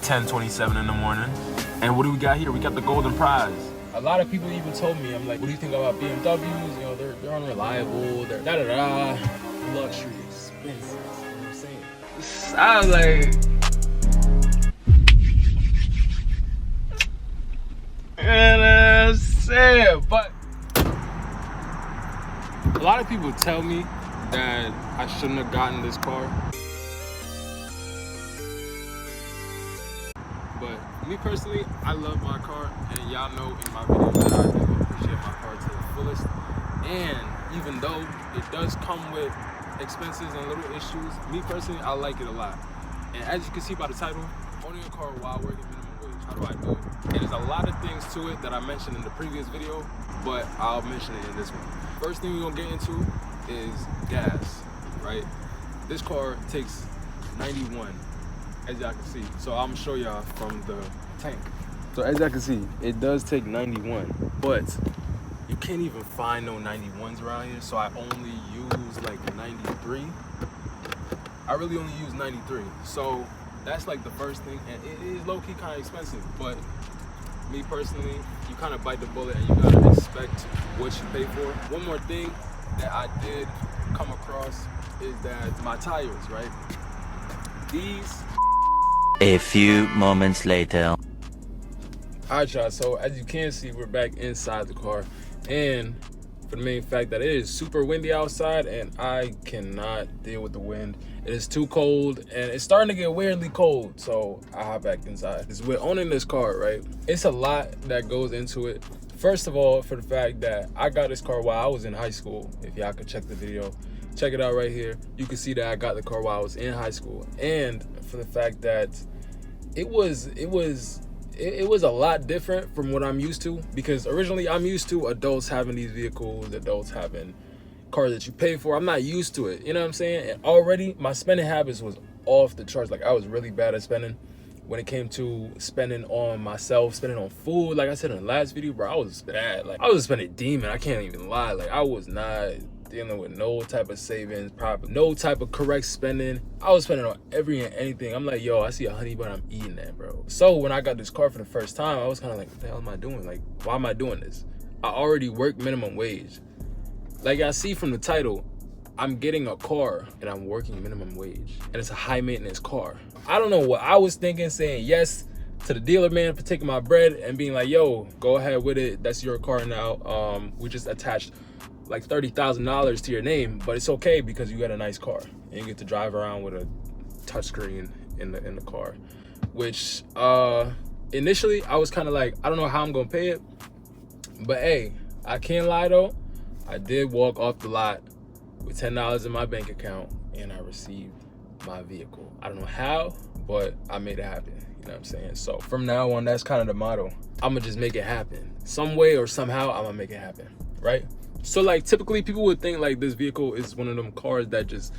10:27 in the morning. And what do we got here? We got the golden prize. A lot of people even told me, I'm like, what do you think about BMWs? You know, they're unreliable, they're da-da-da. Luxury expenses, you know what I'm saying? I was like, and I'm saying, but a lot of people tell me that I shouldn't have gotten this car. But me personally, I love my car, and y'all know in my videos that I do appreciate my car to the fullest. And even though it does come with expenses and little issues, me personally, I like it a lot. And as you can see by the title, owning a car while working minimum wage, how do I do it? And there's a lot of things to it that I mentioned in the previous video, but I'll mention it in this one. First thing we're gonna get into is gas, right? This car takes 91, as y'all can see. So I'm gonna show y'all from the tank. So as y'all can see, it does take 91, but you can't even find no 91s around here, so I only use like 93. I really only use 93. So that's like the first thing, and it is low-key kind of expensive, but me personally, you kind of bite the bullet and you gotta expect what you pay for. One more thing that I did come across is that my tires, right? These. A few moments later. Alright y'all, so as you can see, we're back inside the car, and for the main fact that it is super windy outside and I cannot deal with the wind. It is too cold and it's starting to get weirdly cold, so I hop back inside. Because with owning this car, right, it's a lot that goes into it. First of all, for the fact that I got this car while I was in high school. If y'all could check the video, check it out right here. You can see that I got the car while I was in high school. And for the fact that it was a lot different from what I'm used to, because originally I'm used to adults having these vehicles, adults having cars that you pay for. I'm not used to it, you know what I'm saying? And already my spending habits was off the charts. Like I was really bad at spending when it came to spending on myself, spending on food. Like I said in the last video, bro, I was bad. Like I was spending demon, I can't even lie. Like I was not dealing with no type of savings, no type of correct spending. I was spending on every and anything. I'm like, yo, I see a honey bun, I'm eating that, bro. So when I got this car for the first time, I was kind of like, what the hell am I doing? Like, why am I doing this? I already work minimum wage. Like I see from the title, I'm getting a car and I'm working minimum wage, and it's a high maintenance car. I don't know what I was thinking, saying yes to the dealer man for taking my bread and being like, yo, go ahead with it. That's your car now. We just attached like $30,000 to your name, but it's okay because you got a nice car and you get to drive around with a touchscreen in the car. Which initially I was kind of like, I don't know how I'm gonna pay it, but hey, I can't lie though, I did walk off the lot with $10 in my bank account and I received my vehicle. I don't know how, but I made it happen. You know what I'm saying? So from now on, that's kind of the motto. I'm gonna just make it happen. Some way or somehow, I'm gonna make it happen, right? So like typically people would think like this vehicle is one of them cars that just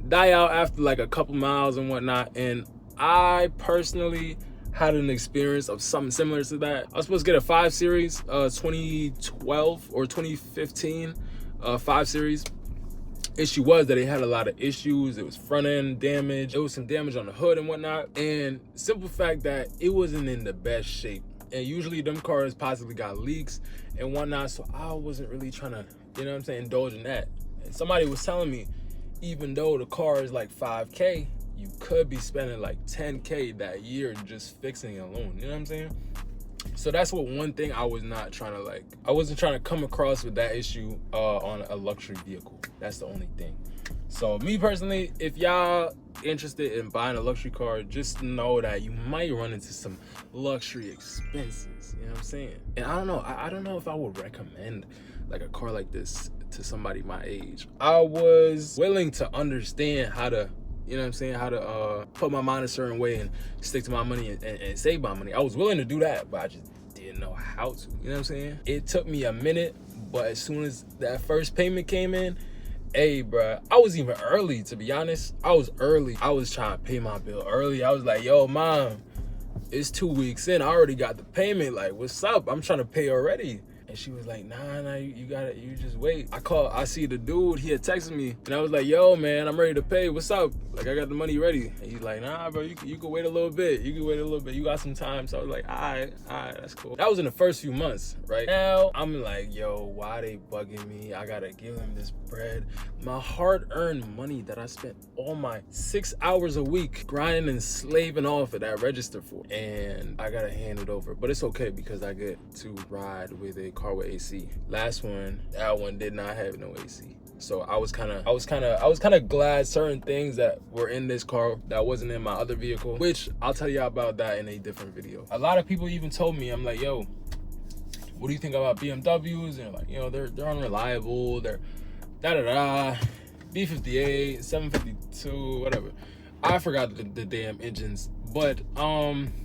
die out after like a couple miles and whatnot. And I personally had an experience of something similar to that. I was supposed to get a 5 Series, 2012 or 2015 5 Series. Issue was that it had a lot of issues. It was front end damage. It was some damage on the hood and whatnot. And simple fact that it wasn't in the best shape. And usually them cars possibly got leaks and whatnot. So I wasn't really trying to, you know what I'm saying, indulge in that. And somebody was telling me, even though the car is like 5K, you could be spending like 10K that year just fixing it alone. You know what I'm saying? So that's what one thing I was not trying to like. I wasn't trying to come across with that issue on a luxury vehicle. That's the only thing. So me personally, if y'all interested in buying a luxury car, just know that you might run into some luxury expenses. You know what I'm saying? And I don't know. I don't know if I would recommend like a car like this to somebody my age. I was willing to understand how to, you know what I'm saying, how to put my mind a certain way and stick to my money and save my money. I was willing to do that, but I just didn't know how to. You know what I'm saying? It took me a minute, but as soon as that first payment came in, hey, bro, I was even early, to be honest. I was early. I was trying to pay my bill early. I was like, yo, mom, it's 2 weeks in. I already got the payment. Like, what's up? I'm trying to pay already. And she was like, nah, you gotta, you just wait. I see the dude, he had texted me, and I was like, yo, man, I'm ready to pay. What's up? Like, I got the money ready. And he's like, nah, bro, you can wait a little bit. You can wait a little bit. You got some time. So I was like, all right, that's cool. That was in the first few months, right? Now, I'm like, yo, why they bugging me? I gotta give them this bread. My hard-earned money that I spent all my 6 hours a week grinding and slaving off at that register for. And I gotta hand it over. But it's okay because I get to ride with a car with AC. Last one, that one did not have no AC. So I was kind of glad certain things that were in this car that wasn't in my other vehicle, which I'll tell you about that in a different video. A lot of people even told me, I'm like, yo, what do you think about BMWs? And they're like, you know, they're unreliable, they're da-da-da, B58, 752, whatever. I forgot the damn engines. But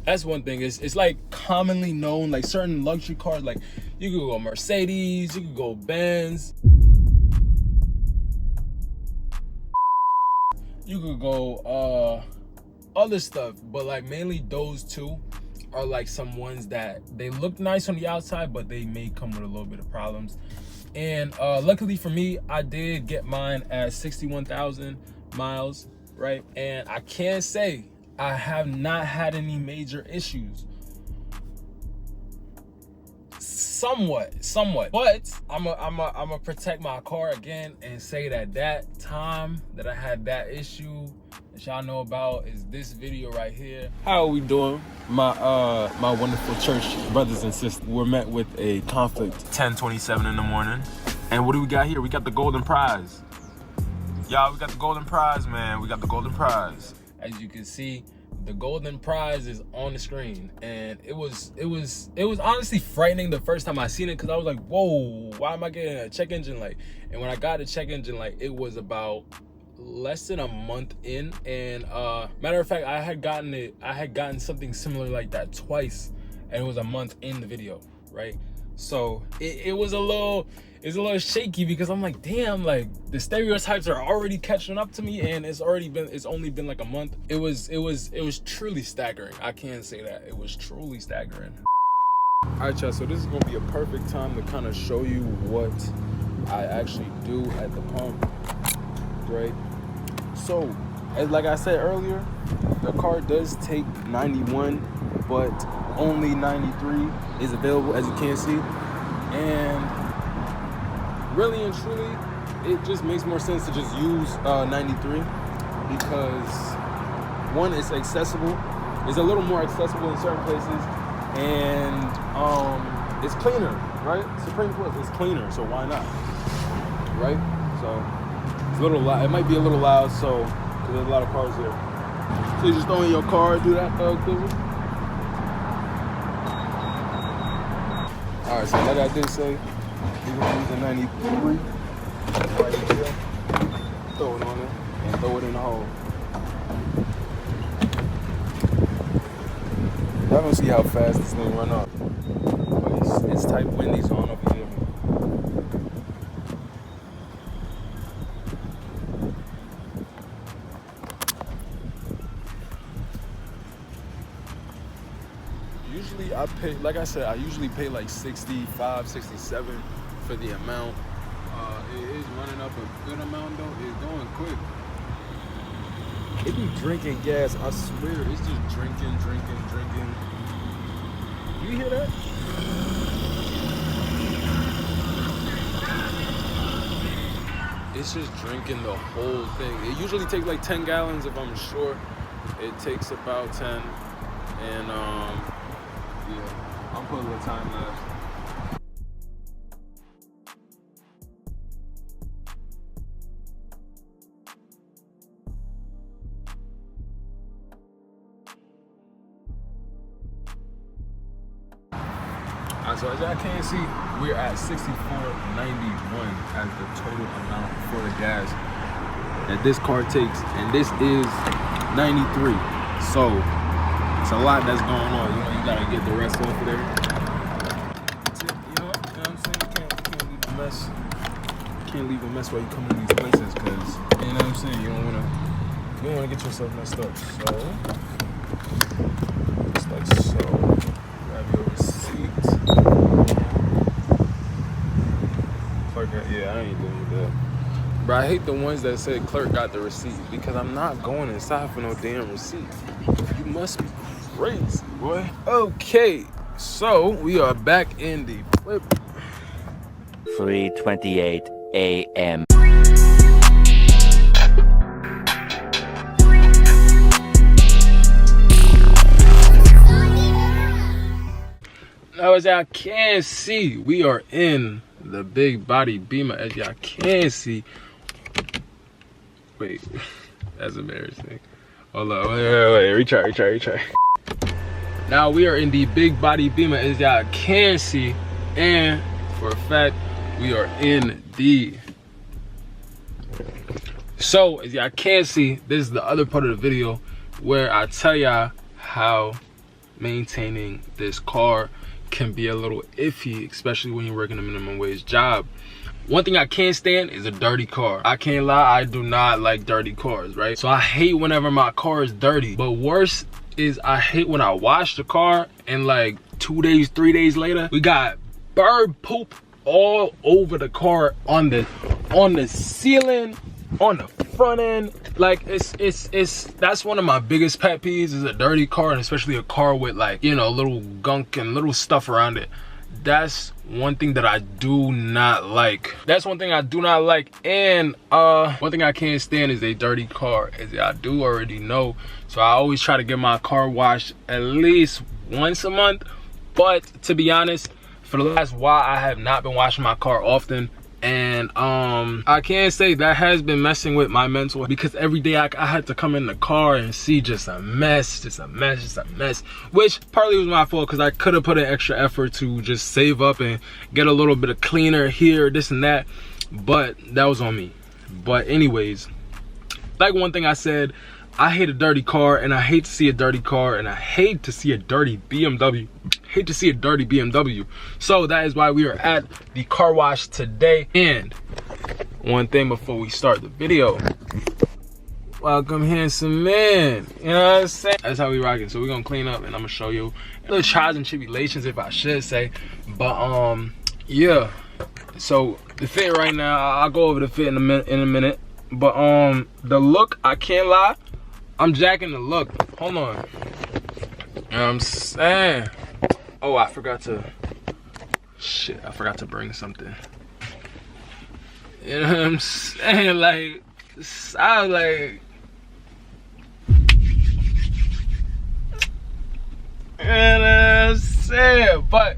that's one thing. It's like commonly known, like certain luxury cars, like you could go Mercedes, you could go Benz, you could go other stuff, but like mainly those two are like some ones that they look nice on the outside, but they may come with a little bit of problems. And luckily for me, I did get mine at 61,000 miles, right? And I can't say I have not had any major issues. Somewhat, but I'm protect my car again and say that time that I had that issue that y'all know about is this video right here. How are we doing, my wonderful church brothers and sisters? We're met with a conflict. 10:27 in the morning, and what do we got here? We got the golden prize. Y'all, we got the golden prize, man. We got the golden prize. As you can see, the golden prize is on the screen, and it was honestly frightening the first time I seen it, because I was like, whoa, why am I getting a check engine light? And when I got a check engine light, it was about less than a month in, and matter of fact, I had gotten something similar like that twice, and it was a month in the video, right? So it was a little shaky, because I'm like, damn, like the stereotypes are already catching up to me, and it's only been like a month. It was truly staggering. I can't say that. It was truly staggering. All right, y'all, so this is gonna be a perfect time to kind of show you what I actually do at the pump, right? So, like I said earlier, the car does take 91, but only 93 is available, as you can see. And really and truly, it just makes more sense to just use 93, because one, it's accessible. It's a little more accessible in certain places, and it's cleaner, right? Supreme Plus, it's cleaner, so why not, right? So it's a little loud. It might be a little loud, so because there's a lot of cars here. So you just throw in your car, do that, Cleveland. All right, so like I did say, we're gonna use a 93 right here. Throw it on it and throw it in the hole. Y'all gonna see how fast this thing run off. But it's tight windy, so I don't know if you hear me. Usually I pay, like I said, I usually pay like 65, 67 for the amount. It is running up a good amount though. It's going quick. It be drinking gas, I swear. It's just drinking. You hear that? It's just drinking the whole thing. It usually takes like 10 gallons if I'm sure. It takes about 10. And yeah, I'll put a little time left. So as y'all can see, we're at 64.91 as the total amount for the gas that this car takes, and this is 93. So it's a lot that's going on. You know, you gotta get the rest off of there. You know what I'm saying? You can't leave a mess. You can't leave a mess while you come to these places, because you know what I'm saying. You don't wanna get yourself messed up. So just like so. Grab your receipt. I hate the ones that say clerk got the receipt, because I'm not going inside for no damn receipt. You must be crazy, boy. Okay, so we are back in the flip. 3:28 a.m. Now, as y'all can see, we are in the big body Beamer. As y'all can see, wait, that's embarrassing. Hold on, wait, retry. Now we are in the big body Beamer, as y'all can see, and for a fact, we are in the. So, as y'all can see, this is the other part of the video where I tell y'all how maintaining this car can be a little iffy, especially when you're working a minimum wage job. One thing I can't stand is a dirty car. I can't lie, I do not like dirty cars, right? So I hate whenever my car is dirty. But worse is I hate when I wash the car and like 2 days, 3 days later, we got bird poop all over the car, on the ceiling, on the front end. Like that's one of my biggest pet peeves, is a dirty car, and especially a car with, like, you know, little gunk and little stuff around it. That's one thing that I do not like. That's one thing I do not like. And one thing I can't stand is a dirty car, as I do already know. So I always try to get my car washed at least once a month. But to be honest, for the last while, I have not been washing my car often. And I can't say that has been messing with my mental, because every day I had to come in the car and see just a mess, which partly was my fault, because I could have put an extra effort to just save up and get a little bit of cleaner here, this and that, but that was on me. But anyways, like one thing I said, I hate a dirty car, and I hate to see a dirty car, and I hate to see a dirty BMW. So that is why we are at the car wash today. And one thing before we start the video, welcome handsome man, you know what I'm saying? That's how we rocking. So we're gonna clean up, and I'm gonna show you little trials and tribulations, if I should say. But yeah, so the fit right now, I'll go over the fit in a minute. But the look, I can't lie, I'm jacking the look. Hold on. You know what I'm saying? Oh, I forgot to bring something. You know what I'm saying? Like, I was like, you know what I'm saying? But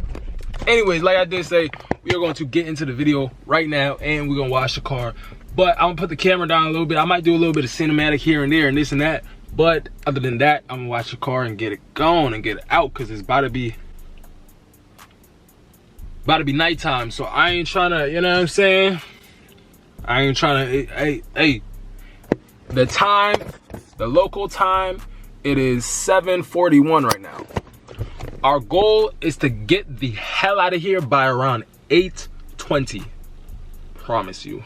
anyways, like I did say, we are going to get into the video right now, and we're gonna wash the car. But I'm gonna put the camera down a little bit. I might do a little bit of cinematic here and there and this and that. But other than that, I'm gonna wash the car and get it going and get it out, because it's about to be nighttime. So I ain't trying to, you know what I'm saying? I ain't trying to, hey, the local time, it is 7:41 right now. Our goal is to get the hell out of here by around 8:20. Promise you.